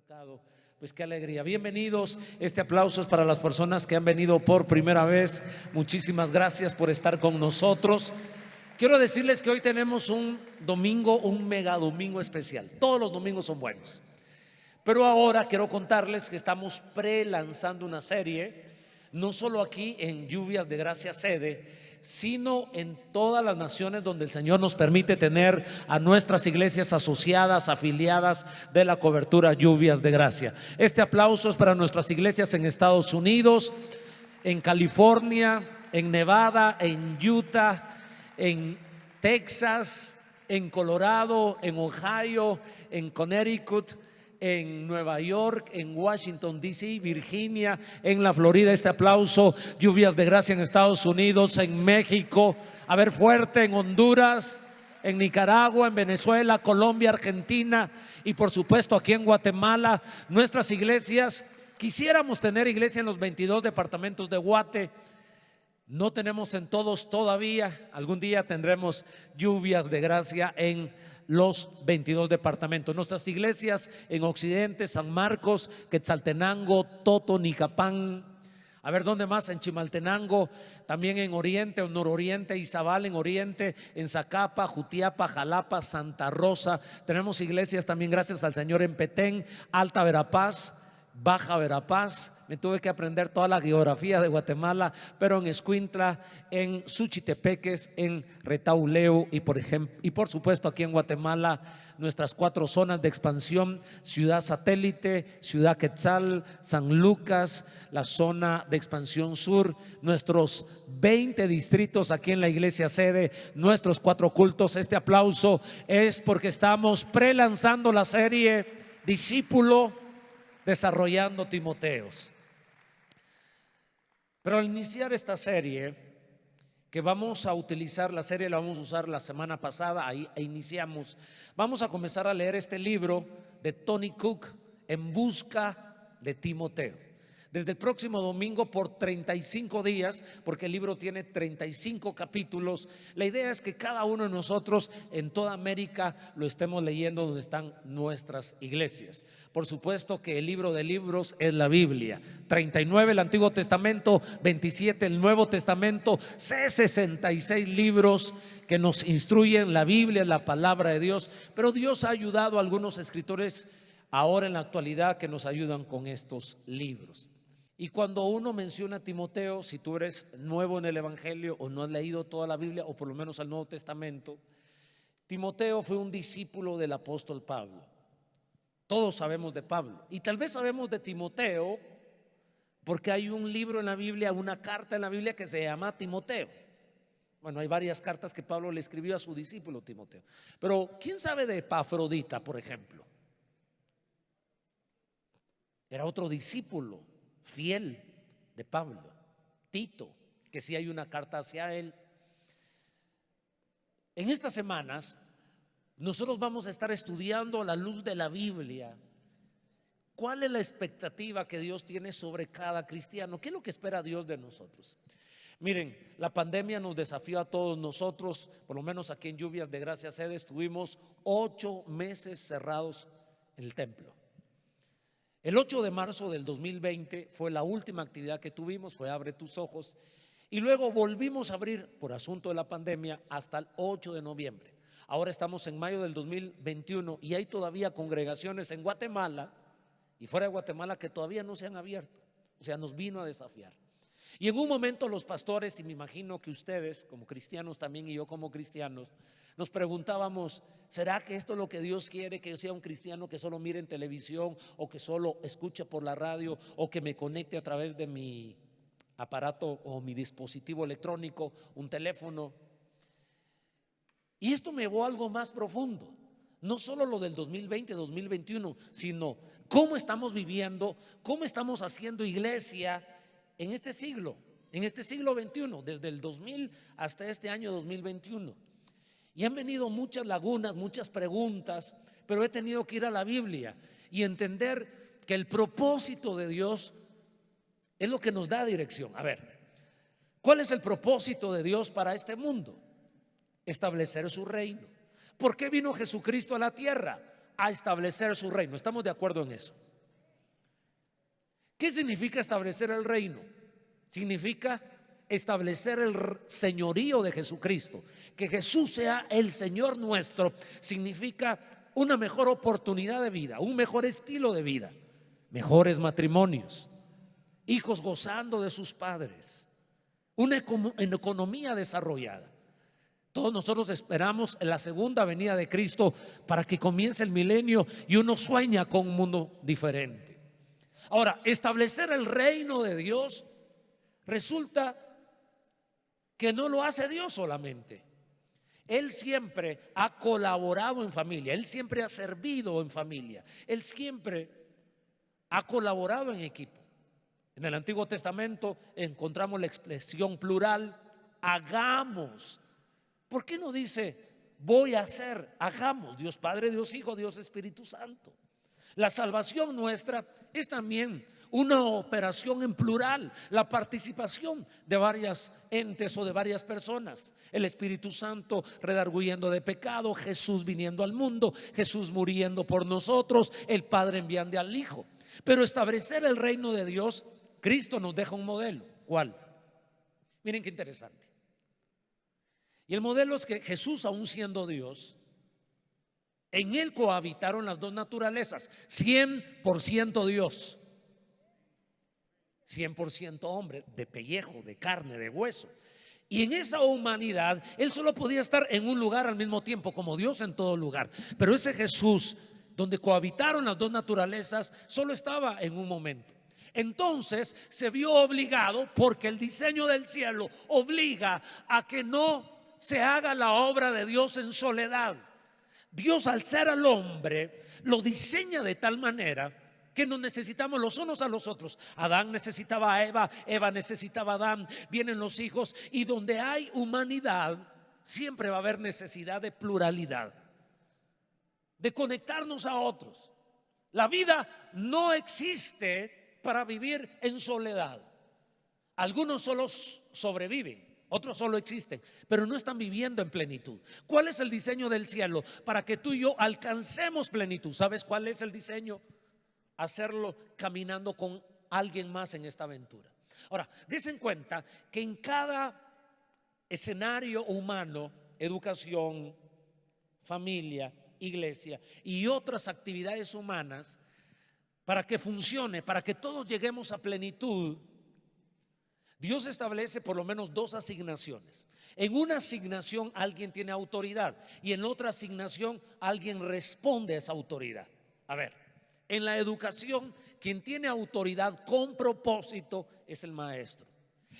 conectado. Pues qué alegría. Bienvenidos. Este aplauso es para las personas que han venido por primera vez. Muchísimas gracias por estar con nosotros. Quiero decirles que hoy tenemos un domingo, un mega domingo especial. Todos los domingos son buenos. Pero ahora quiero contarles que estamos pre-lanzando una serie, no solo aquí en Lluvias de Gracia Sede, sino en todas las naciones donde el Señor nos permite tener a nuestras iglesias asociadas, afiliadas de la cobertura Lluvias de Gracia. Este aplauso es para nuestras iglesias en Estados Unidos, en California, en Nevada, en Utah, en Texas, en Colorado, en Ohio, en Connecticut, en Nueva York, en Washington DC, Virginia, en la Florida. Este aplauso, Lluvias de Gracia en Estados Unidos, en México, a ver fuerte, en Honduras, en Nicaragua, en Venezuela, Colombia, Argentina y por supuesto aquí en Guatemala. Nuestras iglesias, quisiéramos tener iglesia en los 22 departamentos de Guate. No tenemos en todos todavía. Algún día tendremos Lluvias de Gracia en los 22 departamentos. Nuestras iglesias en Occidente, San Marcos, Quetzaltenango, Toto, Nicapán. A ver, ¿dónde más? En Chimaltenango, también en Oriente, en Nororiente, Izabal en Oriente, en Zacapa, Jutiapa, Jalapa, Santa Rosa. Tenemos iglesias también, gracias al Señor, en Petén, Alta Verapaz, Baja Verapaz. Me tuve que aprender toda la geografía de Guatemala, pero en Escuintla, en Suchitepeques, en Retauleu y por supuesto aquí en Guatemala, nuestras 4 zonas de expansión: Ciudad Satélite, Ciudad Quetzal, San Lucas, la zona de expansión sur, nuestros 20 distritos aquí en la iglesia sede, nuestros 4 cultos. Este aplauso es porque estamos prelanzando la serie Discípulo desarrollando Timoteos. Pero al iniciar esta serie, que vamos a utilizar, la serie la vamos a usar la semana pasada, ahí iniciamos, vamos a comenzar a leer este libro de Tony Cook, En busca de Timoteo. Desde el próximo domingo por 35 días, porque el libro tiene 35 capítulos. La idea es que cada uno de nosotros en toda América lo estemos leyendo donde están nuestras iglesias. Por supuesto que el libro de libros es la Biblia. 39 el Antiguo Testamento, 27 el Nuevo Testamento, 66 libros que nos instruyen. La Biblia, la palabra de Dios. Pero Dios ha ayudado a algunos escritores ahora en la actualidad que nos ayudan con estos libros. Y cuando uno menciona a Timoteo, si tú eres nuevo en el Evangelio o no has leído toda la Biblia o por lo menos el Nuevo Testamento, Timoteo fue un discípulo del apóstol Pablo. Todos sabemos de Pablo y tal vez sabemos de Timoteo porque hay un libro en la Biblia, una carta en la Biblia que se llama Timoteo. Bueno, hay varias cartas que Pablo le escribió a su discípulo Timoteo. Pero ¿quién sabe de Epafrodita, por ejemplo? Era otro discípulo fiel de Pablo. Tito, que sí hay una carta hacia él. En estas semanas nosotros vamos a estar estudiando a la luz de la Biblia cuál es la expectativa que Dios tiene sobre cada cristiano. ¿Qué es lo que espera Dios de nosotros? Miren, la pandemia nos desafió a todos nosotros. Por lo menos aquí en Lluvias de Gracia Sede estuvimos 8 meses cerrados en el templo. El 8 de marzo del 2020 fue la última actividad que tuvimos, fue Abre tus ojos, y luego volvimos a abrir por asunto de la pandemia hasta el 8 de noviembre. Ahora estamos en mayo del 2021 y hay todavía congregaciones en Guatemala y fuera de Guatemala que todavía no se han abierto. O sea, nos vino a desafiar. Y en un momento los pastores, y me imagino que ustedes como cristianos también y yo como cristianos, nos preguntábamos: ¿será que esto es lo que Dios quiere? Que yo sea un cristiano que solo mire en televisión o que solo escuche por la radio o que me conecte a través de mi aparato o mi dispositivo electrónico, un teléfono. Y esto me llevó a algo más profundo. No solo lo del 2020, 2021, sino cómo estamos viviendo, cómo estamos haciendo iglesia en este siglo XXI, desde el 2000 hasta este año 2021. Y han venido muchas lagunas, muchas preguntas, pero he tenido que ir a la Biblia y entender que el propósito de Dios es lo que nos da dirección. A ver, ¿cuál es el propósito de Dios para este mundo? Establecer su reino. ¿Por qué vino Jesucristo a la tierra? A establecer su reino. ¿Estamos de acuerdo en eso? ¿Qué significa establecer el reino? Significa establecer el señorío de Jesucristo. Que Jesús sea el Señor nuestro significa una mejor oportunidad de vida, un mejor estilo de vida, mejores matrimonios, hijos gozando de sus padres, una economía desarrollada. Todos nosotros esperamos en la segunda venida de Cristo para que comience el milenio y uno sueña con un mundo diferente. Ahora, establecer el reino de Dios resulta que no lo hace Dios solamente. Él siempre ha colaborado en familia, Él siempre ha servido en familia, Él siempre ha colaborado en equipo. En el Antiguo Testamento encontramos la expresión plural, hagamos. ¿Por qué no dice voy a hacer? Hagamos, Dios Padre, Dios Hijo, Dios Espíritu Santo. La salvación nuestra es también una operación en plural, la participación de varias entes o de varias personas. El Espíritu Santo redarguyendo de pecado, Jesús viniendo al mundo, Jesús muriendo por nosotros, el Padre enviando al Hijo. Pero establecer el reino de Dios, Cristo nos deja un modelo. ¿Cuál? Miren qué interesante. Y el modelo es que Jesús, aún siendo Dios, en Él cohabitaron las dos naturalezas, 100% Dios, 100% hombre, de pellejo, de carne, de hueso. Y en esa humanidad, Él solo podía estar en un lugar al mismo tiempo, como Dios en todo lugar. Pero ese Jesús, donde cohabitaron las dos naturalezas, solo estaba en un momento. Entonces se vio obligado, porque el diseño del cielo obliga a que no se haga la obra de Dios en soledad. Dios, al ser al hombre, lo diseña de tal manera que nos necesitamos los unos a los otros. Adán necesitaba a Eva, Eva necesitaba a Adán, vienen los hijos, y donde hay humanidad siempre va a haber necesidad de pluralidad, de conectarnos a otros. La vida no existe para vivir en soledad. Algunos solo sobreviven, otros solo existen, pero no están viviendo en plenitud. ¿Cuál es el diseño del cielo? Para que tú y yo alcancemos plenitud. ¿Sabes cuál es el diseño? Hacerlo caminando con alguien más en esta aventura. Ahora, desen cuenta que en cada escenario humano, educación, familia, iglesia y otras actividades humanas, para que funcione, para que todos lleguemos a plenitud, Dios establece por lo menos dos asignaciones. En una asignación alguien tiene autoridad y en otra asignación alguien responde a esa autoridad. A ver, en la educación, quien tiene autoridad con propósito es el maestro,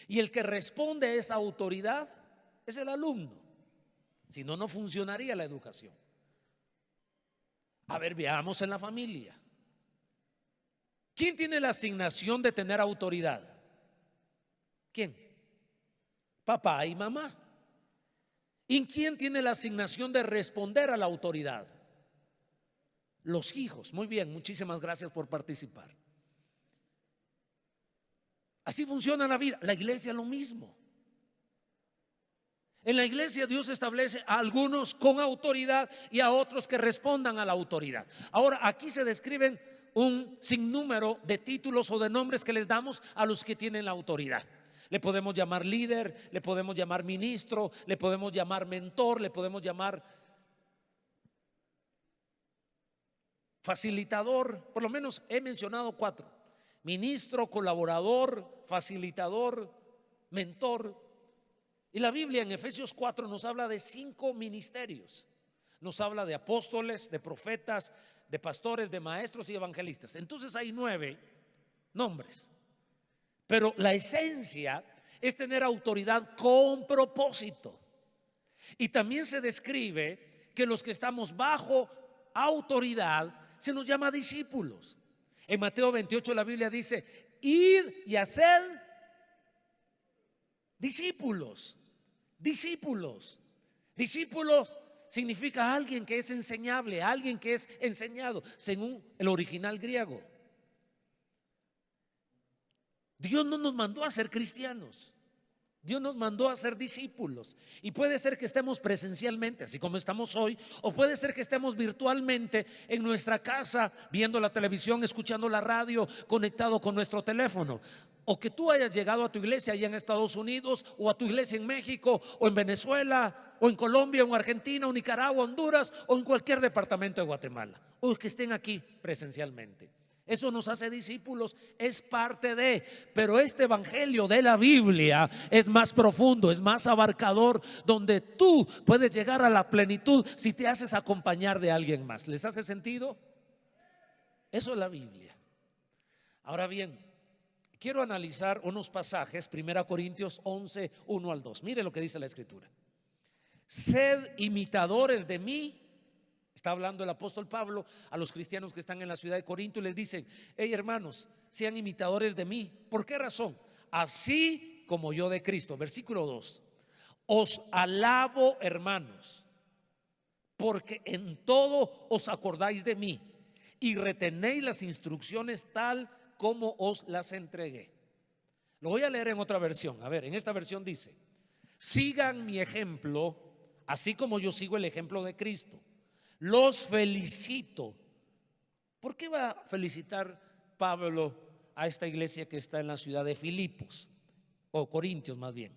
y el que responde a esa autoridad es el alumno. Si no, no funcionaría la educación. A ver, veamos en la familia. ¿Quién tiene la asignación de tener autoridad? ¿Quién? Papá y mamá. ¿Y quién tiene la asignación de responder a la autoridad? Los hijos. Muy bien, muchísimas gracias por participar. Así funciona la vida. La iglesia lo mismo. En la iglesia Dios establece a algunos con autoridad y a otros que respondan a la autoridad. Ahora, aquí se describen un sinnúmero de títulos o de nombres que les damos a los que tienen la autoridad. Le podemos llamar líder, le podemos llamar ministro, le podemos llamar mentor, le podemos llamar facilitador. Por lo menos he mencionado 4: ministro, colaborador, facilitador, mentor. Y la Biblia en Efesios 4 nos habla de 5 ministerios. Nos habla de apóstoles, de profetas, de pastores, de maestros y evangelistas. Entonces hay 9 nombres. Pero la esencia es tener autoridad con propósito. Y también se describe que los que estamos bajo autoridad se nos llama discípulos. En Mateo 28 la Biblia dice: id y haced discípulos. Discípulos. Discípulos significa alguien que es enseñable, alguien que es enseñado, según el original griego. Dios no nos mandó a ser cristianos. Dios nos mandó a ser discípulos y puede ser que estemos presencialmente, así como estamos hoy, o puede ser que estemos virtualmente en nuestra casa, viendo la televisión, escuchando la radio, conectado con nuestro teléfono. O que tú hayas llegado a tu iglesia allá en Estados Unidos, o a tu iglesia en México, o en Venezuela, o en Colombia, o en Argentina, o Nicaragua, Honduras, o en cualquier departamento de Guatemala, o que estén aquí presencialmente. Eso nos hace discípulos, es parte de, pero este evangelio de la Biblia es más profundo, es más abarcador, donde tú puedes llegar a la plenitud si te haces acompañar de alguien más. ¿Les hace sentido? Eso es la Biblia. Ahora bien, quiero analizar unos pasajes, 1 Corintios 11, 1 al 2. Mire lo que dice la Escritura. Sed imitadores de mí. Está hablando el apóstol Pablo a los cristianos que están en la ciudad de Corinto y les dicen: hey hermanos, sean imitadores de mí. ¿Por qué razón? Así como yo de Cristo. Versículo 2. Os alabo, hermanos, porque en todo os acordáis de mí y retenéis las instrucciones tal como os las entregué. Lo voy a leer en otra versión. A ver, en esta versión dice: sigan mi ejemplo, así como yo sigo el ejemplo de Cristo. Los felicito. ¿Por qué va a felicitar Pablo a esta iglesia que está en la ciudad de Filipos, o Corintios más bien?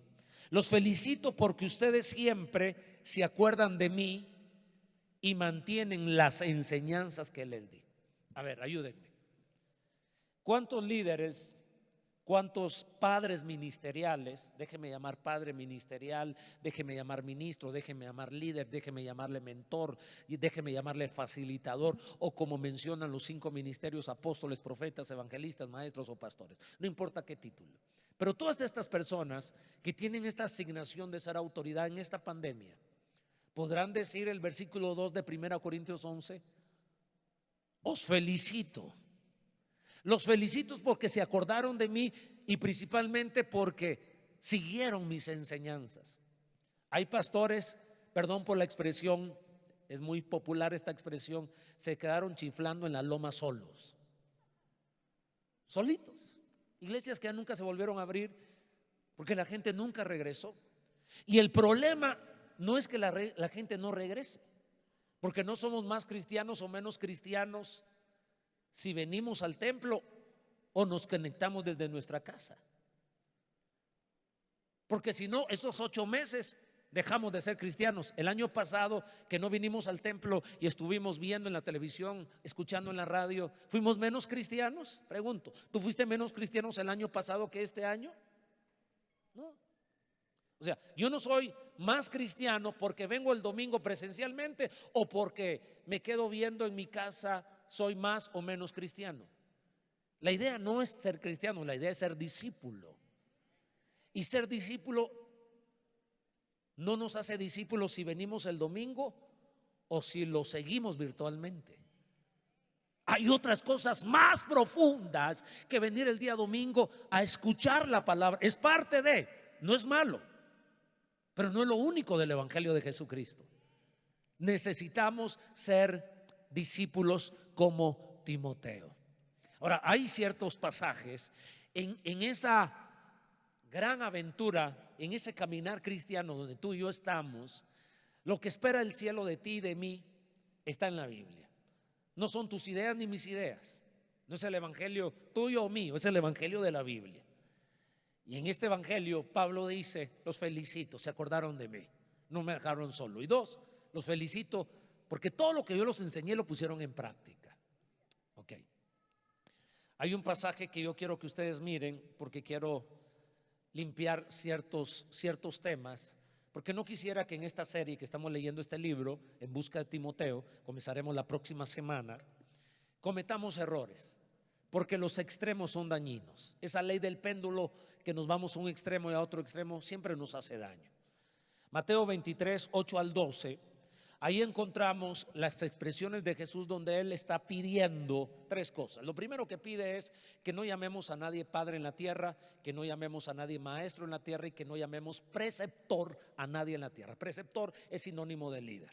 Los felicito porque ustedes siempre se acuerdan de mí y mantienen las enseñanzas que les di. A ver, ayúdenme. ¿Cuántos líderes, cuántos padres ministeriales, déjeme llamar padre ministerial, déjeme llamar ministro, déjeme llamar líder, déjeme llamarle mentor y déjeme llamarle facilitador, o como mencionan los 5 ministerios: apóstoles, profetas, evangelistas, maestros o pastores? No importa qué título, pero todas estas personas que tienen esta asignación de ser autoridad en esta pandemia, podrán decir el versículo 2 de 1 Corintios 11: os felicito. Los felicito porque se acordaron de mí y principalmente porque siguieron mis enseñanzas. Hay pastores, perdón por la expresión, es muy popular esta expresión, se quedaron chiflando en la loma solos, solitos. Iglesias que ya nunca se volvieron a abrir porque la gente nunca regresó. Y el problema no es que la gente no regrese, porque no somos más cristianos o menos cristianos si venimos al templo o nos conectamos desde nuestra casa. Porque si no, esos 8 meses dejamos de ser cristianos. El año pasado que no vinimos al templo y estuvimos viendo en la televisión, escuchando en la radio, ¿fuimos menos cristianos? Pregunto, ¿tú fuiste menos cristianos el año pasado que este año? No. O sea, yo no soy más cristiano porque vengo el domingo presencialmente o porque me quedo viendo en mi casa. Soy más o menos cristiano. La idea no es ser cristiano, la idea es ser discípulo. Y ser discípulo no nos hace discípulos si venimos el domingo o si lo seguimos virtualmente. Hay otras cosas más profundas que venir el día domingo a escuchar la palabra. Es parte de, no es malo, pero no es lo único del evangelio de Jesucristo. Necesitamos ser discípulos como Timoteo. Ahora, hay ciertos pasajes en esa gran aventura, en ese caminar cristiano donde tú y yo estamos. Lo que espera el cielo de ti y de mí está en la Biblia. No son tus ideas ni mis ideas, no es el evangelio tuyo o mío, es el evangelio de la Biblia. Y en este evangelio Pablo dice: los felicito, se acordaron de mí, no me dejaron solo. Y 2, los felicito porque todo lo que yo los enseñé lo pusieron en práctica. Ok. Hay un pasaje que yo quiero que ustedes miren porque quiero limpiar ciertos temas, porque no quisiera que en esta serie que estamos leyendo este libro, En busca de Timoteo, comenzaremos la próxima semana, cometamos errores, porque los extremos son dañinos. Esa ley del péndulo, que nos vamos a un extremo y a otro extremo, siempre nos hace daño. Mateo 23, 8 al 12. Ahí encontramos las expresiones de Jesús donde Él está pidiendo 3 cosas. Lo primero que pide es que no llamemos a nadie padre en la tierra, que no llamemos a nadie maestro en la tierra y que no llamemos preceptor a nadie en la tierra. Preceptor es sinónimo de líder.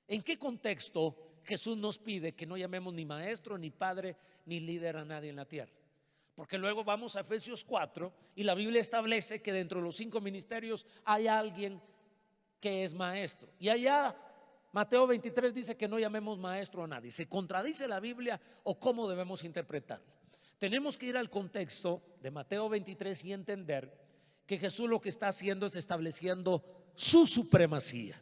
¿En qué contexto Jesús nos pide que no llamemos ni maestro, ni padre, ni líder a nadie en la tierra? Porque luego vamos a Efesios 4 y la Biblia establece que dentro de los 5 ministerios hay alguien que es maestro. Y allá Mateo 23 dice que no llamemos maestro a nadie. ¿Se contradice la Biblia o cómo debemos interpretarla? Tenemos que ir al contexto de Mateo 23 y entender que Jesús lo que está haciendo es estableciendo su supremacía.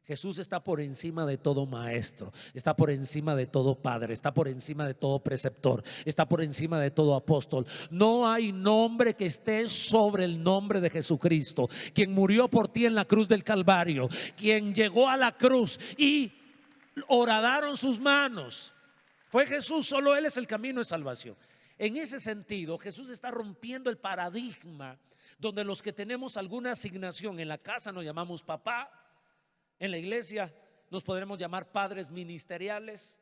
Jesús está por encima de todo maestro, está por encima de todo padre, está por encima de todo preceptor, está por encima de todo apóstol. No hay nombre que esté sobre el nombre de Jesucristo, quien murió por ti en la cruz del Calvario, quien llegó a la cruz y horadaron sus manos. Fue Jesús, solo Él es el camino de salvación. En ese sentido, Jesús está rompiendo el paradigma donde los que tenemos alguna asignación en la casa nos llamamos papá. En la iglesia nos podremos llamar padres ministeriales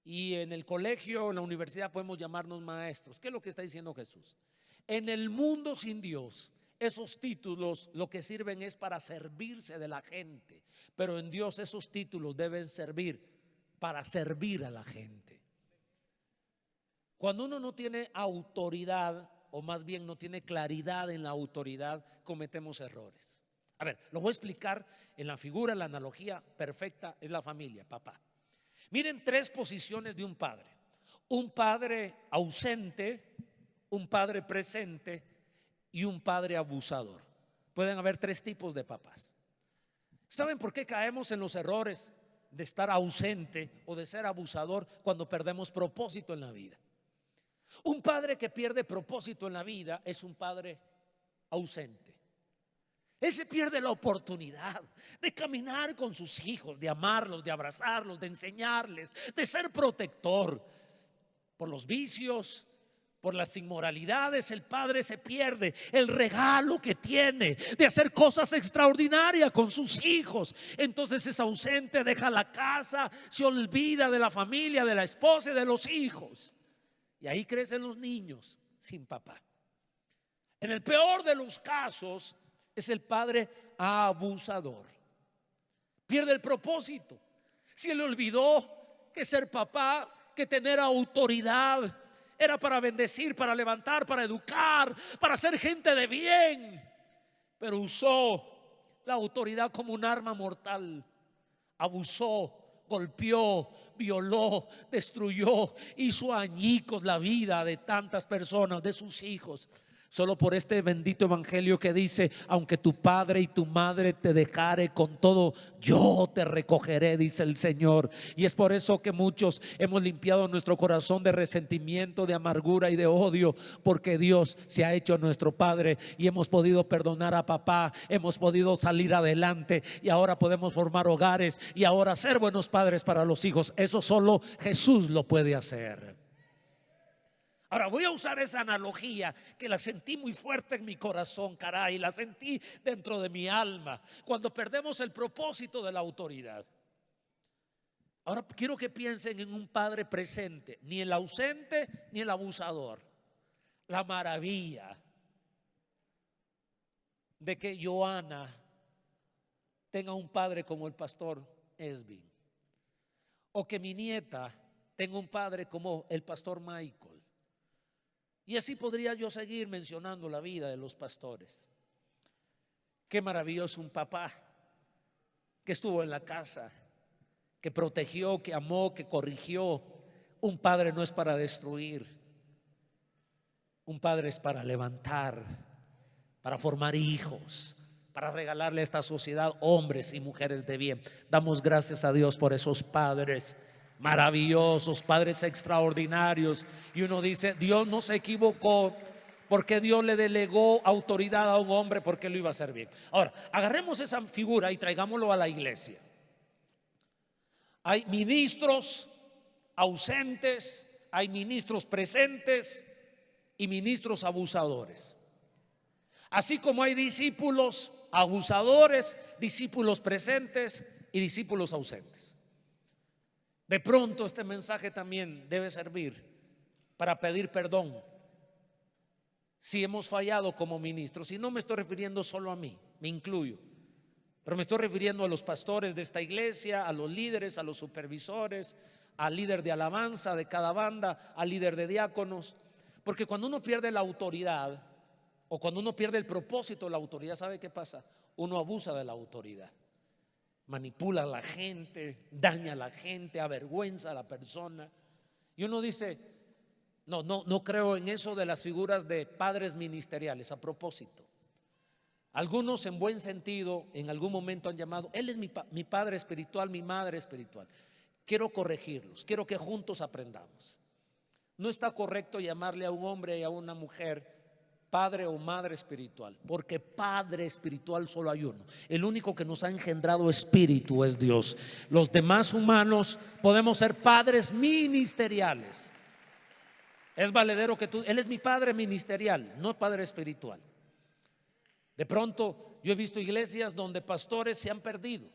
y en el colegio, en la universidad podemos llamarnos maestros. ¿Qué es lo que está diciendo Jesús? En el mundo sin Dios, esos títulos lo que sirven es para servirse de la gente, pero en Dios esos títulos deben servir para servir a la gente. Cuando uno no tiene autoridad, o más bien no tiene claridad en la autoridad, cometemos errores. A ver, lo voy a explicar en la figura, la analogía perfecta es la familia, papá. Miren 3 posiciones de un padre: un padre ausente, un padre presente y un padre abusador. Pueden haber 3 tipos de papás. ¿Saben por qué caemos en los errores de estar ausente o de ser abusador cuando perdemos propósito en la vida? Un padre que pierde propósito en la vida es un padre ausente. Ese pierde la oportunidad de caminar con sus hijos, de amarlos, de abrazarlos, de enseñarles, de ser protector. Por los vicios, por las inmoralidades, el padre se pierde el regalo que tiene de hacer cosas extraordinarias con sus hijos. Entonces es ausente, deja la casa, se olvida de la familia, de la esposa y de los hijos. Y ahí crecen los niños sin papá. En el peor de los casos es el padre abusador. Pierde el propósito. Se le olvidó que ser papá, que tener autoridad era para bendecir, para levantar, para educar, para ser gente de bien. Pero usó la autoridad como un arma mortal. Abusó, golpeó, violó, destruyó, hizo añicos la vida de tantas personas, de sus hijos. Solo por este bendito evangelio que dice: aunque tu padre y tu madre te dejare, con todo yo te recogeré, dice el Señor. Y es por eso que muchos hemos limpiado nuestro corazón de resentimiento, de amargura y de odio, porque Dios se ha hecho nuestro Padre y hemos podido perdonar a papá, hemos podido salir adelante y ahora podemos formar hogares y ahora ser buenos padres para los hijos. Eso solo Jesús lo puede hacer. Ahora voy a usar esa analogía que la sentí muy fuerte en mi corazón, caray, la sentí dentro de mi alma, cuando perdemos el propósito de la autoridad. Ahora quiero que piensen en un padre presente, ni el ausente ni el abusador. La maravilla de que Joana tenga un padre como el pastor Esvin, o que mi nieta tenga un padre como el pastor Michael. Y así podría yo seguir mencionando la vida de los pastores. Qué maravilloso un papá que estuvo en la casa, que protegió, que amó, que corrigió. Un padre no es para destruir, un padre es para levantar, para formar hijos, para regalarle a esta sociedad hombres y mujeres de bien. Damos gracias a Dios por esos padres maravillosos, padres extraordinarios. Y uno dice: Dios no se equivocó, porque Dios le delegó autoridad a un hombre porque lo iba a hacer bien. Ahora, agarremos esa figura y traigámoslo a la iglesia. Hay ministros ausentes, hay ministros presentes y ministros abusadores. Así como hay discípulos abusadores, discípulos presentes y discípulos ausentes. De pronto este mensaje también debe servir para pedir perdón si hemos fallado como ministros. Y no me estoy refiriendo solo a mí, me incluyo, pero me estoy refiriendo a los pastores de esta iglesia, a los líderes, a los supervisores, al líder de alabanza de cada banda, al líder de diáconos. Porque cuando uno pierde la autoridad o cuando uno pierde el propósito de la autoridad, ¿sabe qué pasa? Uno abusa de la autoridad, manipula a la gente, daña a la gente, avergüenza a la persona. Y uno dice, no creo en eso de las figuras de padres ministeriales. A propósito, algunos en buen sentido en algún momento han llamado, él es mi padre espiritual, mi madre espiritual. Quiero corregirlos, quiero que juntos aprendamos. No está correcto llamarle a un hombre y a una mujer padre o madre espiritual, porque padre espiritual solo hay uno. El único que nos ha engendrado espíritu es Dios. Los demás humanos podemos ser padres ministeriales. Es valedero que él es mi padre ministerial, no padre espiritual. De pronto yo he visto iglesias donde pastores se han perdido,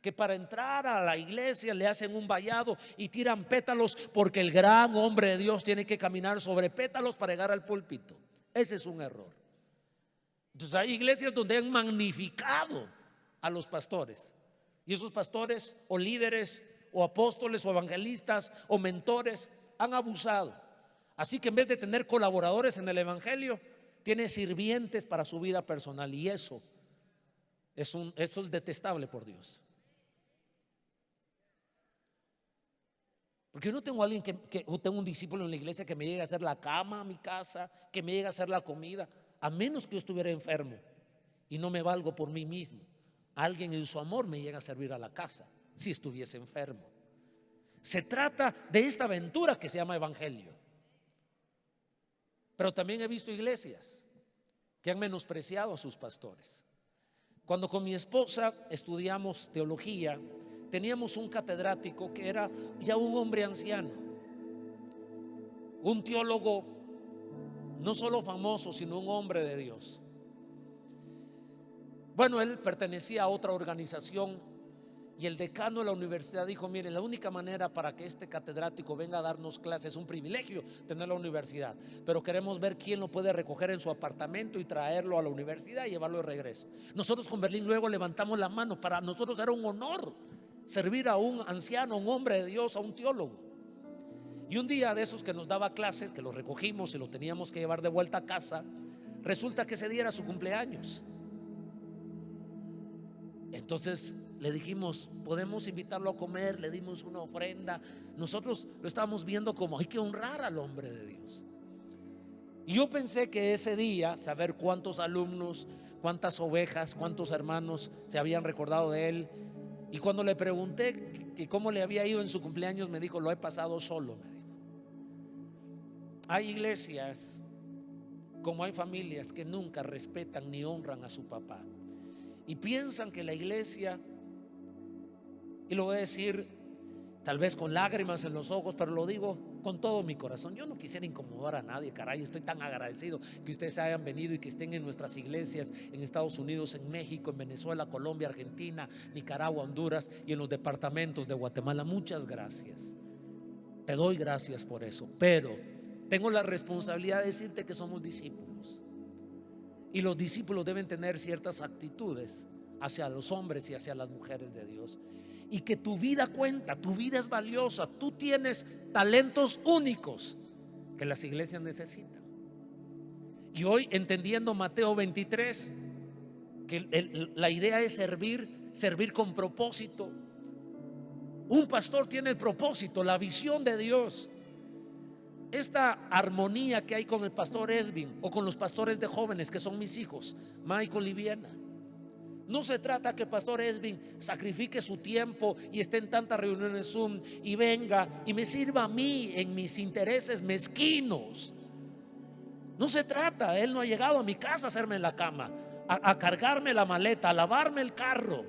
que para entrar a la iglesia le hacen un vallado y tiran pétalos, porque el gran hombre de Dios tiene que caminar sobre pétalos para llegar al púlpito. Ese es un error. Entonces hay iglesias donde han magnificado a los pastores, y esos pastores o líderes o apóstoles o evangelistas o mentores han abusado. Así que en vez de tener colaboradores en el evangelio, tiene sirvientes para su vida personal, y eso es detestable por Dios. Porque yo no tengo a alguien yo tengo un discípulo en la iglesia que me llegue a hacer la cama a mi casa, que me llegue a hacer la comida, a menos que yo estuviera enfermo y no me valgo por mí mismo. Alguien en su amor me llega a servir a la casa si estuviese enfermo. Se trata de esta aventura que se llama evangelio. Pero también he visto iglesias que han menospreciado a sus pastores. Cuando con mi esposa estudiamos teología, teníamos un catedrático que era ya un hombre anciano, un teólogo no solo famoso, sino un hombre de Dios. Bueno, él pertenecía a otra organización y el decano de la universidad dijo: mire, la única manera para que este catedrático venga a darnos clases, es un privilegio tener la universidad, pero queremos ver quién lo puede recoger en su apartamento y traerlo a la universidad y llevarlo de regreso. Nosotros con Berlín luego levantamos la mano. Para nosotros era un honor servir a un anciano, a un hombre de Dios, a un teólogo. Y un día de esos que nos daba clases, que lo recogimos y lo teníamos que llevar de vuelta a casa, resulta que ese día era su cumpleaños. Entonces le dijimos: podemos invitarlo a comer. Le dimos una ofrenda. Nosotros lo estábamos viendo como hay que honrar al hombre de Dios. Y yo pensé que ese día, saber cuántos alumnos, cuántas ovejas, cuántos hermanos se habían recordado de él. Y cuando le pregunté que cómo le había ido en su cumpleaños, me dijo: lo he pasado solo, me dijo. Hay iglesias, como hay familias, que nunca respetan ni honran a su papá, y piensan que la iglesia, y lo voy a decir tal vez con lágrimas en los ojos, pero lo digo con todo mi corazón, yo no quisiera incomodar a nadie, caray. Estoy tan agradecido que ustedes hayan venido y que estén en nuestras iglesias en Estados Unidos, en México, en Venezuela, Colombia, Argentina, Nicaragua, Honduras y en los departamentos de Guatemala. Muchas gracias, te doy gracias por eso, pero tengo la responsabilidad de decirte que somos discípulos, y los discípulos deben tener ciertas actitudes hacia los hombres y hacia las mujeres de Dios, y que tu vida cuenta, tu vida es valiosa. Tú tienes talentos únicos que las iglesias necesitan. Y hoy, entendiendo Mateo 23, que la idea es servir con propósito. Un pastor tiene el propósito, la visión de Dios. Esta armonía que hay con el pastor Esvin o con los pastores de jóvenes que son mis hijos, Michael y Viena. No se trata que pastor Esvin sacrifique su tiempo y esté en tantas reuniones Zoom y venga y me sirva a mí en mis intereses mezquinos. No se trata, él no ha llegado a mi casa a hacerme la cama, a cargarme la maleta, a lavarme el carro.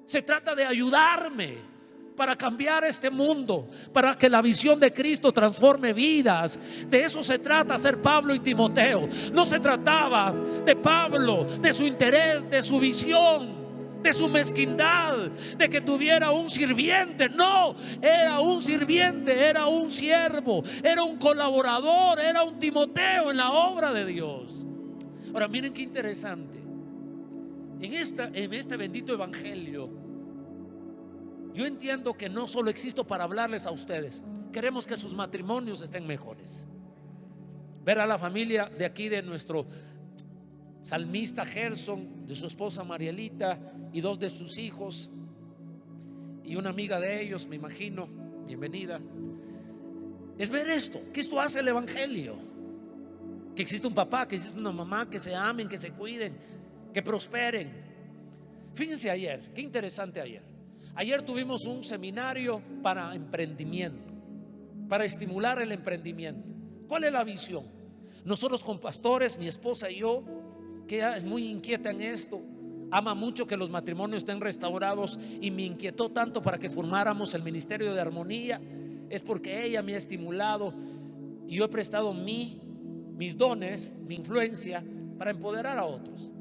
Se trata de ayudarme para cambiar este mundo, para que la visión de Cristo transforme vidas. De eso se trata ser Pablo y Timoteo. No se trataba de Pablo, de su interés, de su visión, de su mezquindad, de que tuviera un sirviente. No, era un sirviente, era un siervo, era un colaborador, era un Timoteo en la obra de Dios. Ahora miren qué interesante. En este bendito evangelio, yo entiendo que no solo existo para hablarles a ustedes. Queremos que sus matrimonios estén mejores. ver a la familia de aquí de nuestro salmista Gerson, de su esposa Marielita y 2 de sus hijos y una amiga de ellos, me imagino, bienvenida. Es ver esto, que esto hace el evangelio, que existe un papá, que existe una mamá, que se amen, que se cuiden, que prosperen. Fíjense ayer, qué interesante ayer tuvimos un seminario para emprendimiento, para estimular el emprendimiento. ¿Cuál es la visión? Nosotros con pastores, mi esposa y yo, que ella es muy inquieta en esto, ama mucho que los matrimonios estén restaurados, y me inquietó tanto para que formáramos el Ministerio de Armonía, es porque ella me ha estimulado y yo he prestado mis dones, mi influencia para empoderar a otros.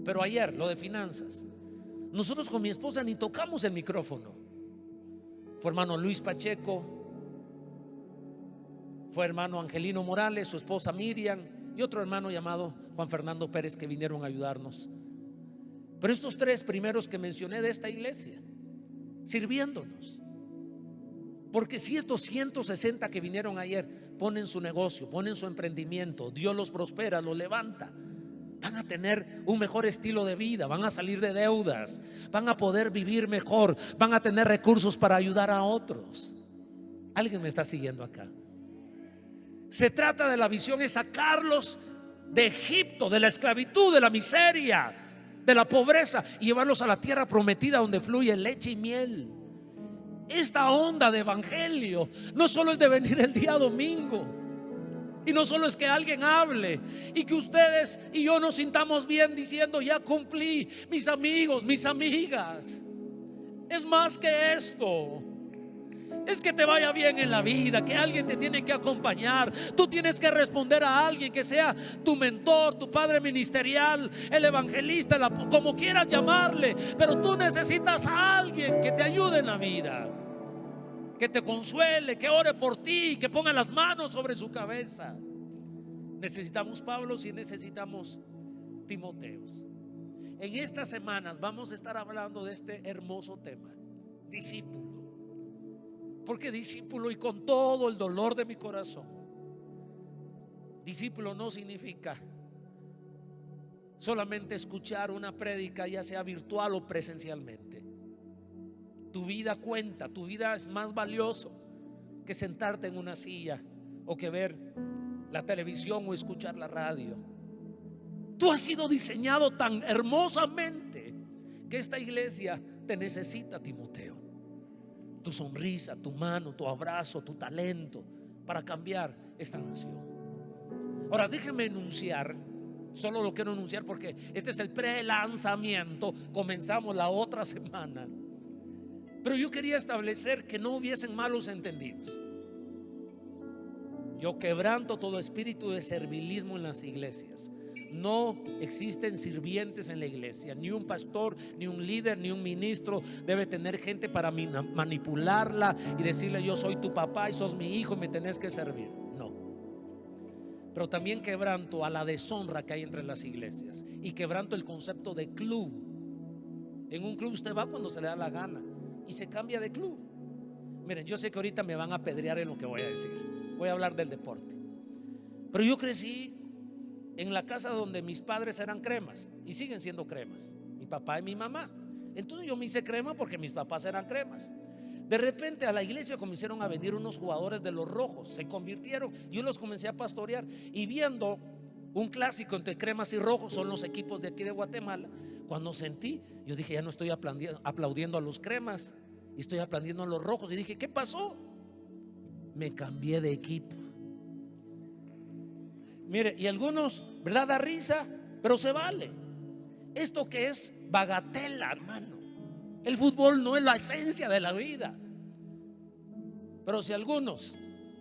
Pero ayer, lo de finanzas, nosotros con mi esposa ni tocamos el micrófono. Fue hermano Luis Pacheco, fue hermano Angelino Morales, su esposa Miriam y otro hermano llamado Juan Fernando Pérez, que vinieron a ayudarnos. Pero estos 3 primeros que mencioné de esta iglesia, sirviéndonos. Porque si estos 160 que vinieron ayer ponen su negocio, ponen su emprendimiento, Dios los prospera, los levanta, van a tener un mejor estilo de vida, van a salir de deudas, van a poder vivir mejor, van a tener recursos para ayudar a otros. ¿Alguien me está siguiendo acá? Se trata de la visión, es sacarlos de Egipto, de la esclavitud, de la miseria, de la pobreza, y llevarlos a la tierra prometida donde fluye leche y miel. Esta onda de evangelio no solo es de venir el día domingo, y no solo es que alguien hable y que ustedes y yo nos sintamos bien diciendo: ya cumplí, mis amigos, mis amigas. Es más que esto. Es que te vaya bien en la vida, que alguien te tiene que acompañar. Tú tienes que responder a alguien que sea tu mentor, tu padre ministerial, el evangelista, como quieras llamarle. Pero tú necesitas a alguien que te ayude en la vida, que te consuele, que ore por ti, que ponga las manos sobre su cabeza. Necesitamos Pablos y necesitamos Timoteos. En estas semanas vamos a estar hablando de este hermoso tema: discípulo. Porque discípulo, y con todo el dolor de mi corazón, discípulo no significa solamente escuchar una prédica, ya sea virtual o presencialmente. Tu vida cuenta, tu vida es más valioso que sentarte en una silla o que ver la televisión o escuchar la radio. Tú has sido diseñado tan hermosamente que esta iglesia te necesita, Timoteo. Tu sonrisa, tu mano, tu abrazo, tu talento para cambiar esta nación. Ahora déjenme enunciar, solo lo quiero enunciar porque este es el pre-lanzamiento, comenzamos la otra semana. Pero yo quería establecer que no hubiesen malos entendidos. Yo quebranto todo espíritu de servilismo en las iglesias. No existen sirvientes en la iglesia. Ni un pastor, ni un líder, ni un ministro debe tener gente para manipularla y decirle: yo soy tu papá y sos mi hijo y me tenés que servir. No. Pero también quebranto a la deshonra que hay entre las iglesias, y quebranto el concepto de club. En un club usted va cuando se le da la gana y se cambia de club. Miren, yo sé que ahorita me van a apedrear en lo que voy a decir. Voy a hablar del deporte. Pero yo crecí en la casa donde mis padres eran cremas y siguen siendo cremas, mi papá y mi mamá. Entonces yo me hice crema porque mis papás eran cremas. De repente a la iglesia comenzaron a venir unos jugadores de los rojos, se convirtieron, yo los comencé a pastorear, y viendo un clásico entre cremas y rojos, son los equipos de aquí de Guatemala, cuando sentí, yo dije: ya no estoy aplaudiendo a los cremas y estoy aplaudiendo a los rojos. Y dije: ¿qué pasó? Me cambié de equipo. Mire, y algunos, ¿verdad?, da risa, pero se vale. Esto que es bagatela, hermano. El fútbol no es la esencia de la vida. Pero si algunos,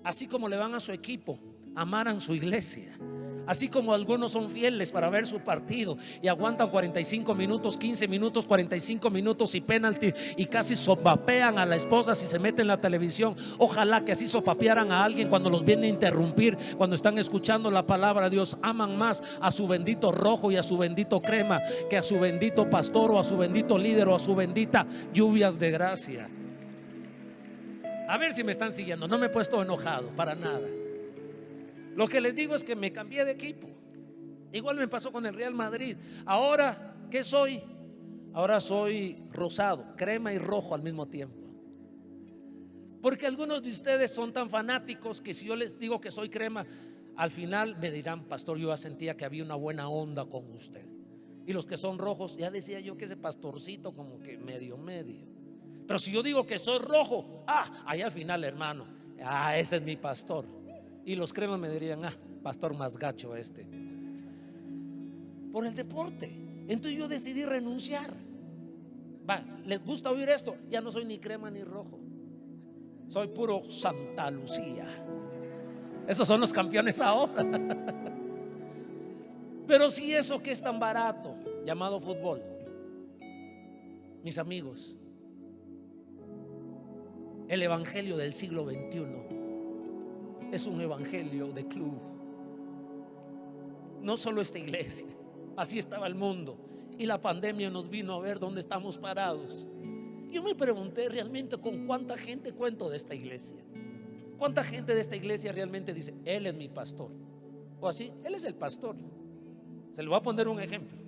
así como le van a su equipo, amaran su iglesia, así como algunos son fieles para ver su partido y aguantan 45 minutos, 15 minutos, 45 minutos y penalti, y casi sopapean a la esposa si se mete en la televisión. Ojalá que así sopapearan a alguien cuando los viene a interrumpir, cuando están escuchando la palabra de Dios. Aman más a su bendito rojo y a su bendito crema que a su bendito pastor o a su bendito líder o a su bendita lluvias de gracia. A ver si me están siguiendo. No me he puesto enojado para nada. Lo que les digo es que me cambié de equipo. Igual me pasó con el Real Madrid. Ahora, ¿qué soy? Ahora soy rosado, crema y rojo al mismo tiempo. Porque algunos de ustedes son tan fanáticos que si yo les digo que soy crema, al final me dirán: pastor, yo ya sentía que había una buena onda con usted. Y los que son rojos, ya decía yo que ese pastorcito como que medio. Pero si yo digo que soy rojo, ahí al final, hermano, ese es mi pastor. Y los cremas me dirían: pastor más gacho este. Por el deporte. Entonces yo decidí renunciar. ¿Les gusta oír esto? Ya no soy ni crema ni rojo, soy puro Santa Lucía. Esos son los campeones ahora. Pero si eso que es tan barato, llamado fútbol, mis amigos, el evangelio del siglo XXI es un evangelio de club. No solo esta iglesia, así estaba el mundo. Y la pandemia nos vino a ver dónde estamos parados. Yo me pregunté realmente con cuánta gente cuento de esta iglesia. ¿Cuánta gente de esta iglesia realmente dice: él es mi pastor? O así: él es el pastor. Se le voy a poner un ejemplo.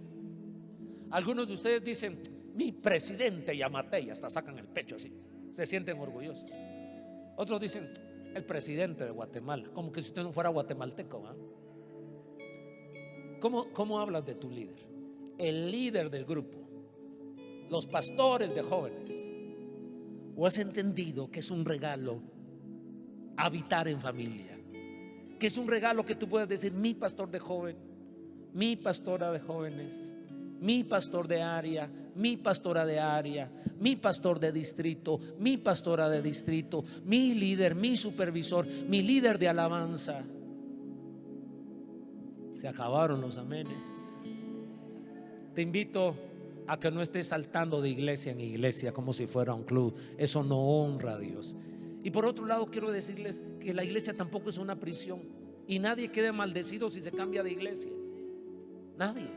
Algunos de ustedes dicen: mi presidente Yamatei, hasta sacan el pecho así, se sienten orgullosos. Otros dicen: el presidente de Guatemala, como que si usted no fuera guatemalteco, ¿Cómo hablas de tu líder? El líder del grupo, los pastores de jóvenes. ¿O has entendido que es un regalo habitar en familia? Que es un regalo que tú puedes decir: mi pastor de joven, mi pastora de jóvenes, mi pastor de área, mi pastora de área, mi pastor de distrito, mi pastora de distrito, mi líder, mi supervisor, mi líder de alabanza. Se acabaron los amenes. Te invito a que no estés saltando de iglesia en iglesia como si fuera un club. Eso no honra a Dios. Y por otro lado, quiero decirles que la iglesia tampoco es una prisión. Y nadie quede maldecido si se cambia de iglesia. Nadie.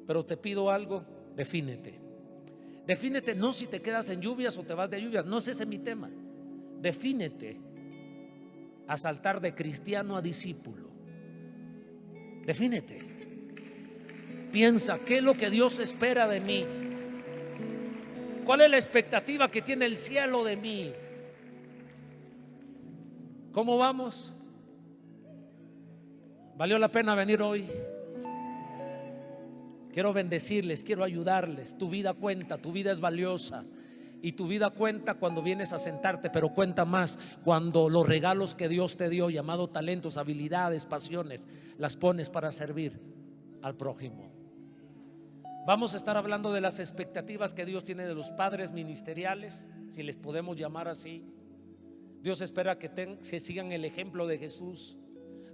Pero te pido algo: defínete. Defínete, no si te quedas en lluvias o te vas de lluvias. No es ese mi tema. Defínete a saltar de cristiano a discípulo. Defínete. Piensa: ¿qué es lo que Dios espera de mí? ¿Cuál es la expectativa que tiene el cielo de mí? ¿Cómo vamos? ¿Valió la pena venir hoy? Quiero bendecirles, quiero ayudarles. Tu vida cuenta, tu vida es valiosa. Y tu vida cuenta cuando vienes a sentarte, pero cuenta más cuando los regalos que Dios te dio, llamado talentos, habilidades, pasiones, las pones para servir al prójimo. Vamos a estar hablando de las expectativas que Dios tiene de los padres ministeriales, si les podemos llamar así. Dios espera que sigan el ejemplo de Jesús.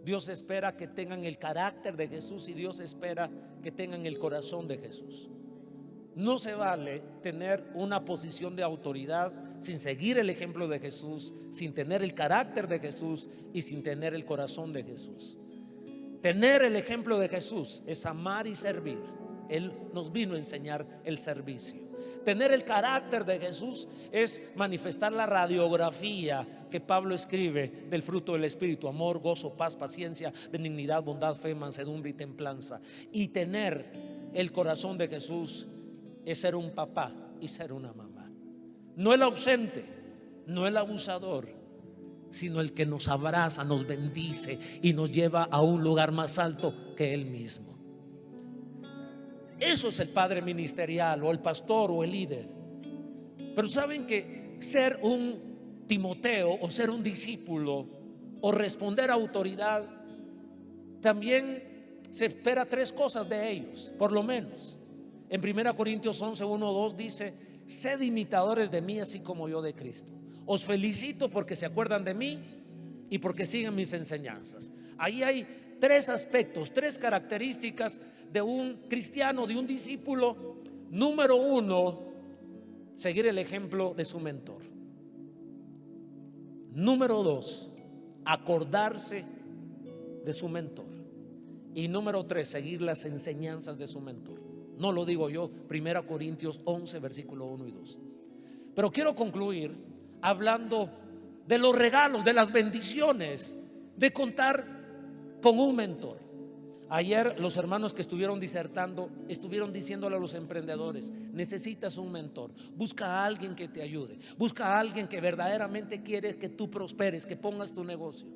Dios espera que tengan el carácter de Jesús, y Dios espera que tengan el corazón de Jesús. No se vale tener una posición de autoridad sin seguir el ejemplo de Jesús, sin tener el carácter de Jesús y sin tener el corazón de Jesús. Tener el ejemplo de Jesús es amar y servir. Él nos vino a enseñar el servicio. Tener el carácter de Jesús es manifestar la radiografía que Pablo escribe del fruto del Espíritu: amor, gozo, paz, paciencia, benignidad, bondad, fe, mansedumbre y templanza. Y tener el corazón de Jesús es ser un papá y ser una mamá. No el ausente, no el abusador, sino el que nos abraza, nos bendice y nos lleva a un lugar más alto que Él mismo. Eso es el padre ministerial, o el pastor, o el líder. Pero saben que ser un Timoteo, o ser un discípulo, o responder a autoridad, también se espera 3 cosas de ellos, por lo menos. En 1 Corintios 11, 1, 2 dice: sed imitadores de mí, así como yo de Cristo. Os felicito porque se acuerdan de mí y porque siguen mis enseñanzas. Ahí hay 3 aspectos, 3 características de un cristiano, de un discípulo. Número 1, seguir el ejemplo de su mentor. Número 2, acordarse de su mentor. Y número 3, seguir las enseñanzas de su mentor. No lo digo yo, 1 Corintios 11, versículo 1 y 2. Pero quiero concluir hablando de los regalos, de las bendiciones de contar con un mentor. Ayer los hermanos que estuvieron disertando estuvieron diciéndole a los emprendedores: necesitas un mentor, busca a alguien que te ayude, busca a alguien que verdaderamente quiere que tú prosperes, que pongas tu negocio.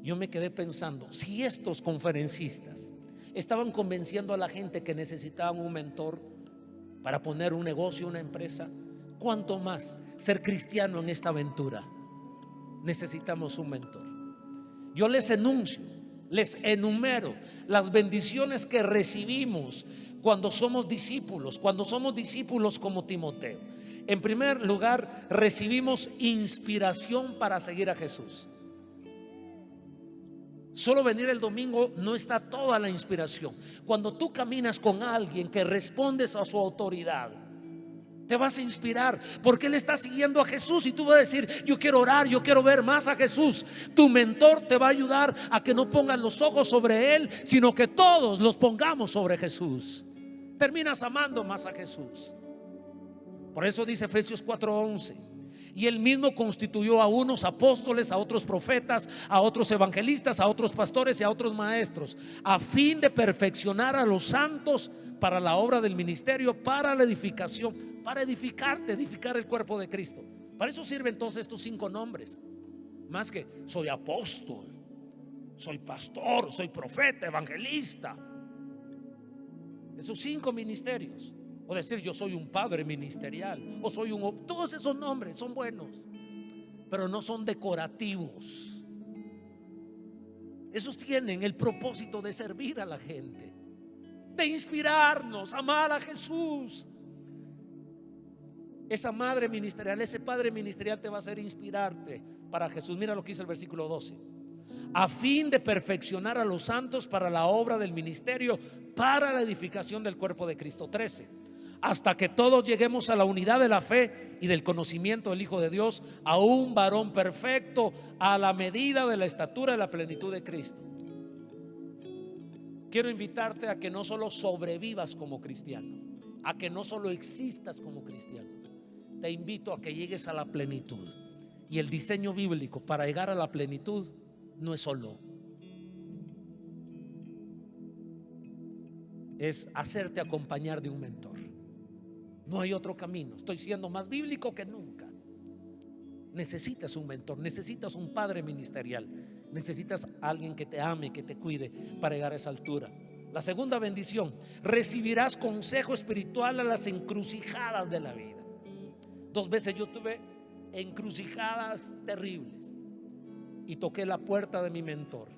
Yo me quedé pensando, si estos conferencistas estaban convenciendo a la gente que necesitaban un mentor para poner un negocio, una empresa, ¿cuánto más ser cristiano en esta aventura? Necesitamos un mentor. Yo les enumero las bendiciones que recibimos cuando somos discípulos como Timoteo. En primer lugar, recibimos inspiración para seguir a Jesús. Solo venir el domingo no está toda la inspiración. Cuando tú caminas con alguien que respondes a su autoridad, te vas a inspirar, porque él está siguiendo a Jesús y tú vas a decir: yo quiero orar, yo quiero ver más a Jesús. Tu mentor te va a ayudar a que no pongas los ojos sobre él, sino que todos los pongamos sobre Jesús. Terminas amando más a Jesús. Por eso dice Efesios 4:11: y él mismo constituyó a unos apóstoles, a otros profetas, a otros evangelistas, a otros pastores y a otros maestros, a fin de perfeccionar a los santos para la obra del ministerio, para la edificación, para edificar el cuerpo de Cristo. Para eso sirven todos estos 5 nombres. Más que soy apóstol, soy pastor, soy profeta, evangelista. Esos 5 ministerios. O decir yo soy un padre ministerial, o soy un... Todos esos nombres son buenos, pero no son decorativos. Esos tienen el propósito de servir a la gente, de inspirarnos a amar a Jesús. Esa madre ministerial, ese padre ministerial te va a hacer inspirarte para Jesús. Mira lo que dice el versículo 12: a fin de perfeccionar a los santos para la obra del ministerio, para la edificación del cuerpo de Cristo. 13: hasta que todos lleguemos a la unidad de la fe y del conocimiento del Hijo de Dios, a un varón perfecto, a la medida de la estatura de la plenitud de Cristo. Quiero invitarte a que no solo sobrevivas como cristiano, a que no solo existas como cristiano. Te invito a que llegues a la plenitud. Y el diseño bíblico para llegar a la plenitud no es solo, es hacerte acompañar de un mentor. No hay otro camino. Estoy siendo más bíblico que nunca. Necesitas un mentor, necesitas un padre ministerial, necesitas alguien que te ame, que te cuide para llegar a esa altura. La segunda bendición: recibirás consejo espiritual a las encrucijadas de la vida. 2 veces yo tuve encrucijadas terribles y toqué la puerta de mi mentor,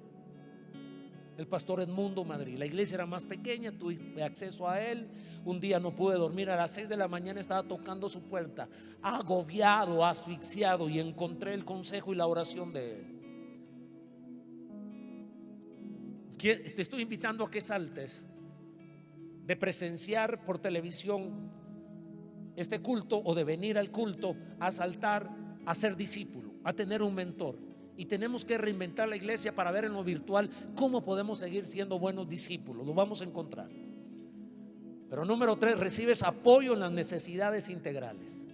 el pastor Edmundo Madrid. La iglesia era más pequeña, tuve acceso a él. Un día no pude dormir, a las 6 de la mañana estaba tocando su puerta, agobiado, asfixiado, y encontré el consejo y la oración de él. Te estoy invitando a que saltes de presenciar por televisión este culto o de venir al culto a saltar a ser discípulo, a tener un mentor. Y tenemos que reinventar la iglesia para ver en lo virtual cómo podemos seguir siendo buenos discípulos. Lo vamos a encontrar. Pero número 3, recibes apoyo en las necesidades integrales.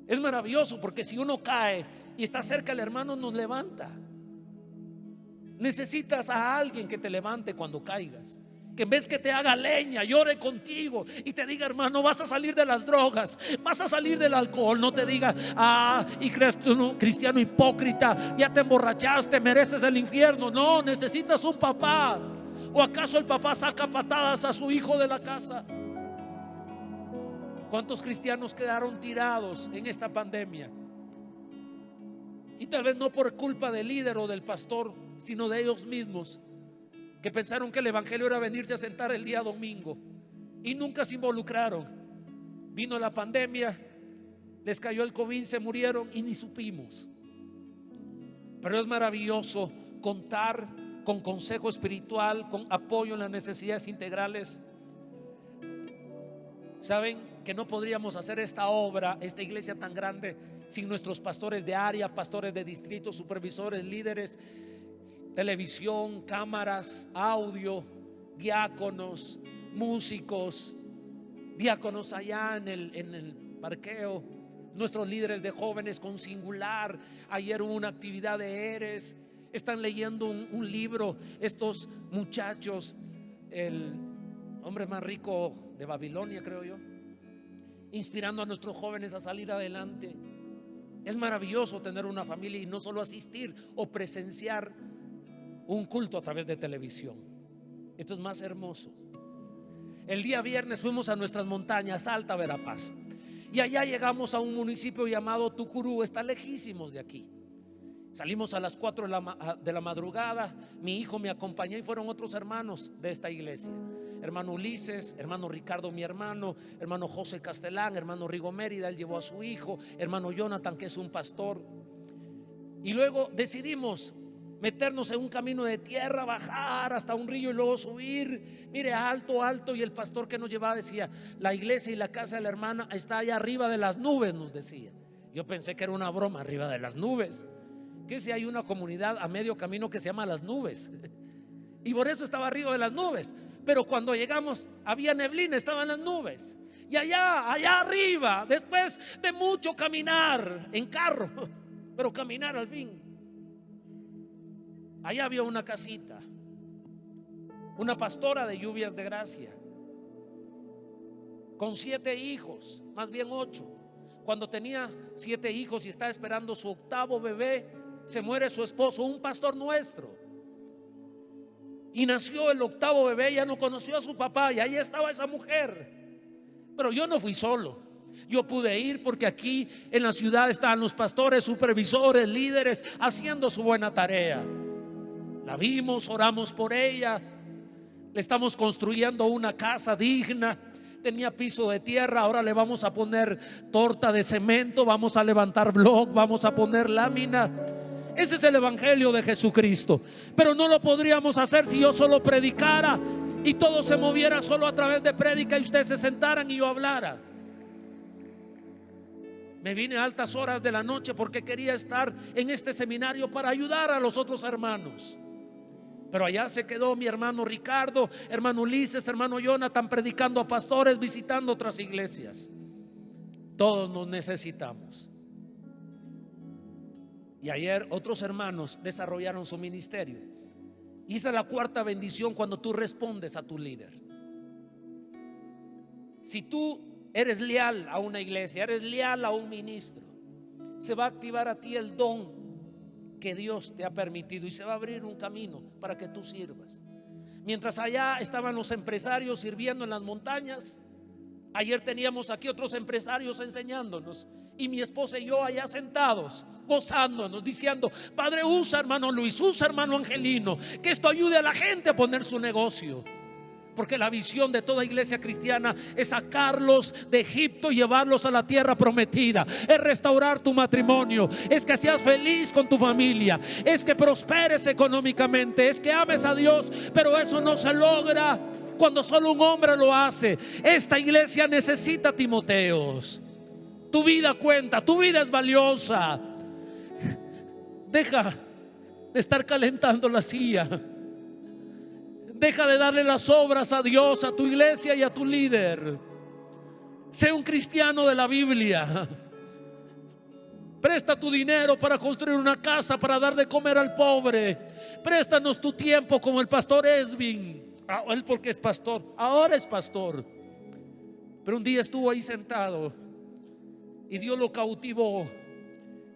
Es maravilloso porque si uno cae y está cerca el hermano, nos levanta. Necesitas a alguien que te levante cuando caigas, que en vez que te haga leña, llore contigo y te diga: hermano, vas a salir de las drogas, vas a salir del alcohol. No te diga: y cristiano hipócrita, ya te emborrachaste, mereces el infierno. No, necesitas un papá. ¿O acaso el papá saca patadas a su hijo de la casa? ¿Cuántos cristianos quedaron tirados en esta pandemia? Y tal vez no por culpa del líder o del pastor, sino de ellos mismos, que pensaron que el evangelio era venirse a sentar el día domingo y nunca se involucraron. Vino la pandemia, les cayó el COVID, se murieron y ni supimos. Pero es maravilloso contar con consejo espiritual, con apoyo en las necesidades integrales. Saben que no podríamos hacer esta obra, esta iglesia tan grande, sin nuestros pastores de área, pastores de distrito, supervisores, líderes, televisión, cámaras, audio, diáconos, músicos, diáconos allá en el parqueo, nuestros líderes de jóvenes con Singular. Ayer hubo una actividad de Eres. Están leyendo un libro estos muchachos, el hombre más rico de Babilonia, creo yo, inspirando a nuestros jóvenes a salir adelante. Es maravilloso tener una familia y no solo asistir o presenciar un culto a través de televisión. Esto es más hermoso. El día viernes fuimos a nuestras montañas, Alta Verapaz, y allá llegamos a un municipio llamado Tucurú. Está lejísimos de aquí. Salimos a las 4 de la madrugada. Mi hijo me acompañó y fueron otros hermanos de esta iglesia: hermano Ulises, hermano Ricardo, mi hermano José Castelán, hermano Rigo Mérida, él llevó a su hijo, hermano Jonathan, que es un pastor. Y luego decidimos meternos en un camino de tierra, bajar hasta un río y luego subir. Mire, alto, alto. Y el pastor que nos llevaba decía: la iglesia y la casa de la hermana está allá arriba de las nubes, nos decía. Yo pensé que era una broma, arriba de las nubes. Que si hay una comunidad a medio camino que se llama Las Nubes, y por eso estaba arriba de las nubes. Pero cuando llegamos había neblina, estaban las nubes. Y allá arriba, después de mucho caminar en carro, pero caminar al fin, allá había una casita, una pastora de Lluvias de Gracia, con 7 hijos, más bien 8. Cuando tenía 7 hijos y estaba esperando su 8º bebé, se muere su esposo, un pastor nuestro, y nació el 8º bebé. Ya no conoció a su papá y ahí estaba esa mujer. Pero yo no fui solo, yo pude ir porque aquí en la ciudad estaban los pastores, supervisores, líderes haciendo su buena tarea. La vimos, oramos por ella. Le estamos construyendo una casa digna. Tenía piso de tierra, ahora le vamos a poner torta de cemento, vamos a levantar bloc, vamos a poner lámina. Ese es el evangelio de Jesucristo. Pero no lo podríamos hacer si yo solo predicara y todo se moviera solo a través de prédica y ustedes se sentaran y yo hablara. Me vine a altas horas de la noche porque quería estar en este seminario para ayudar a los otros hermanos. Pero allá se quedó mi hermano Ricardo, hermano Ulises, hermano Jonathan, predicando a pastores, visitando otras iglesias. Todos nos necesitamos. Y ayer otros hermanos desarrollaron su ministerio. Y esa es la 4ª bendición cuando tú respondes a tu líder. Si tú eres leal a una iglesia, eres leal a un ministro, se va a activar a ti el don que Dios te ha permitido y se va a abrir un camino para que tú sirvas. Mientras allá estaban los empresarios sirviendo en las montañas, ayer teníamos aquí otros empresarios enseñándonos, y mi esposa y yo allá sentados gozándonos, diciendo: Padre, usa hermano Luis, usa hermano Angelino, que esto ayude a la gente a poner su negocio. Porque la visión de toda iglesia cristiana es sacarlos de Egipto y llevarlos a la tierra prometida. Es restaurar tu matrimonio, es que seas feliz con tu familia, es que prosperes económicamente, es que ames a Dios. Pero eso no se logra cuando solo un hombre lo hace. Esta iglesia necesita Timoteos. Tu vida cuenta, tu vida es valiosa. Deja de estar calentando la silla. Deja de darle las obras a Dios, a tu iglesia y a tu líder. Sé un cristiano de la Biblia. Presta tu dinero para construir una casa, para dar de comer al pobre. Préstanos tu tiempo como el pastor Esvin. Él porque es pastor, ahora es pastor. Pero un día estuvo ahí sentado y Dios lo cautivó.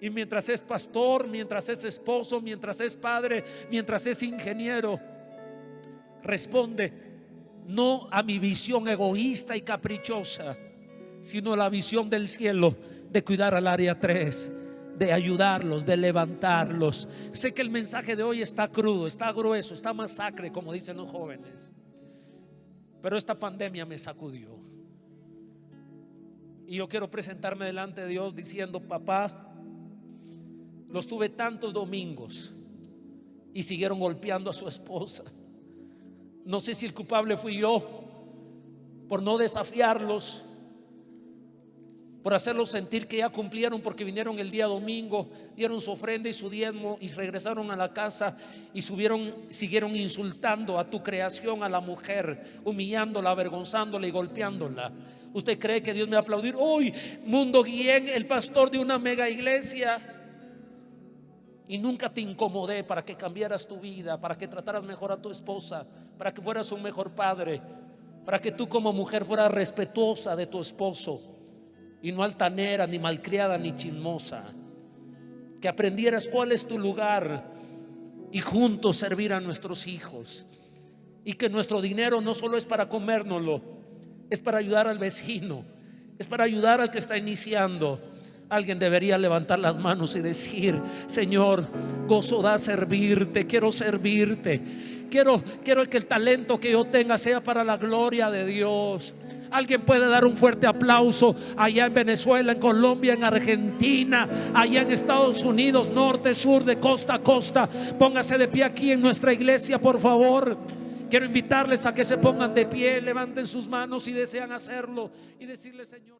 Y mientras es pastor, mientras es esposo, mientras es padre, mientras es ingeniero, responde no a mi visión egoísta y caprichosa, sino a la visión del cielo de cuidar al área 3, de ayudarlos, de levantarlos. Sé que el mensaje de hoy está crudo, está grueso, está masacre, como dicen los jóvenes, pero esta pandemia me sacudió. Y yo quiero presentarme delante de Dios diciendo: papá, los tuve tantos domingos y siguieron golpeando a su esposa. No sé si el culpable fui yo por no desafiarlos, por hacerlos sentir que ya cumplieron, porque vinieron el día domingo, dieron su ofrenda y su diezmo y regresaron a la casa y siguieron insultando a tu creación, a la mujer, humillándola, avergonzándola y golpeándola. ¿Usted cree que Dios me va a aplaudir hoy, Mundo Guillén, el pastor de una mega iglesia? Y nunca te incomodé para que cambiaras tu vida, para que trataras mejor a tu esposa, para que fueras un mejor padre, para que tú como mujer fueras respetuosa de tu esposo y no altanera, ni malcriada, ni chismosa. Que aprendieras cuál es tu lugar y juntos servir a nuestros hijos. Y que nuestro dinero no solo es para comérnoslo, es para ayudar al vecino, es para ayudar al que está iniciando. Alguien debería levantar las manos y decir: Señor, gozo da servirte, quiero servirte. Quiero que el talento que yo tenga sea para la gloria de Dios. Alguien puede dar un fuerte aplauso allá en Venezuela, en Colombia, en Argentina, allá en Estados Unidos, norte, sur, de costa a costa. Póngase de pie aquí en nuestra iglesia, por favor. Quiero invitarles a que se pongan de pie, levanten sus manos si desean hacerlo y decirle: Señor.